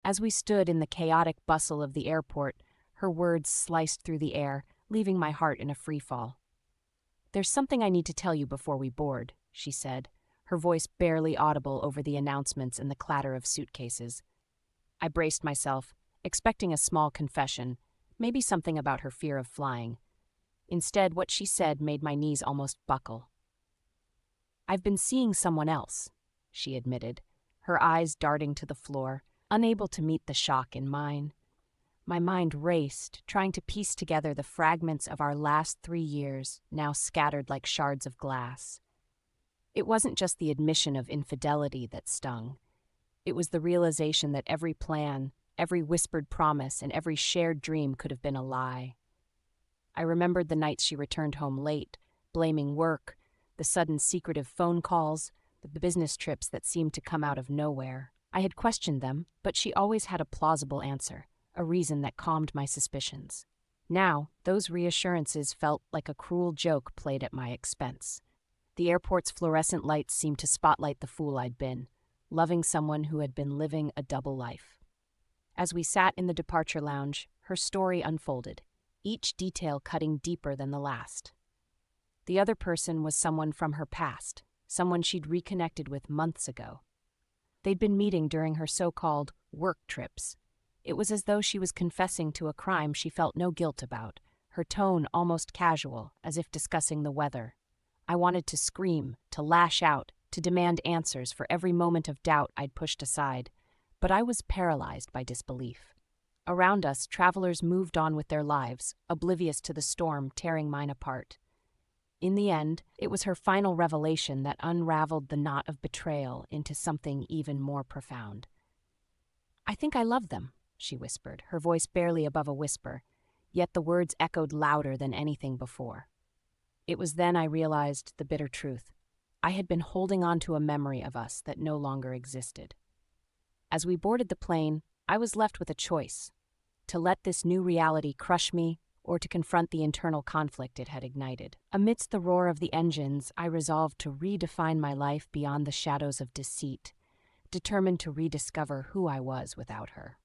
As we stood in the chaotic bustle of the airport, her words sliced through the air, leaving my heart in a freefall. "There's something I need to tell you before we board," she said, her voice barely audible over the announcements and the clatter of suitcases. I braced myself, expecting a small confession, maybe something about her fear of flying. Instead, what she said made my knees almost buckle. "I've been seeing someone else," she admitted, her eyes darting to the floor, unable to meet the shock in mine. My mind raced, trying to piece together the fragments of our last 3 years, now scattered like shards of glass. It wasn't just the admission of infidelity that stung. It was the realization that every plan, every whispered promise, and every shared dream could have been a lie. I remembered the nights she returned home late, blaming work, the sudden secretive phone calls, the business trips that seemed to come out of nowhere. I had questioned them, but she always had a plausible answer, a reason that calmed my suspicions. Now, those reassurances felt like a cruel joke played at my expense. The airport's fluorescent lights seemed to spotlight the fool I'd been, loving someone who had been living a double life. As we sat in the departure lounge, her story unfolded, each detail cutting deeper than the last. The other person was someone from her past, someone she'd reconnected with months ago. They'd been meeting during her so-called work trips. It was as though she was confessing to a crime she felt no guilt about, her tone almost casual, as if discussing the weather. I wanted to scream, to lash out, to demand answers for every moment of doubt I'd pushed aside, but I was paralyzed by disbelief. Around us, travelers moved on with their lives, oblivious to the storm tearing mine apart. In the end, it was her final revelation that unraveled the knot of betrayal into something even more profound. "I think I love them," she whispered, her voice barely above a whisper, yet the words echoed louder than anything before. It was then I realized the bitter truth. I had been holding on to a memory of us that no longer existed. As we boarded the plane, I was left with a choice: to let this new reality crush me, or to confront the internal conflict it had ignited. Amidst the roar of the engines, I resolved to redefine my life beyond the shadows of deceit, determined to rediscover who I was without her.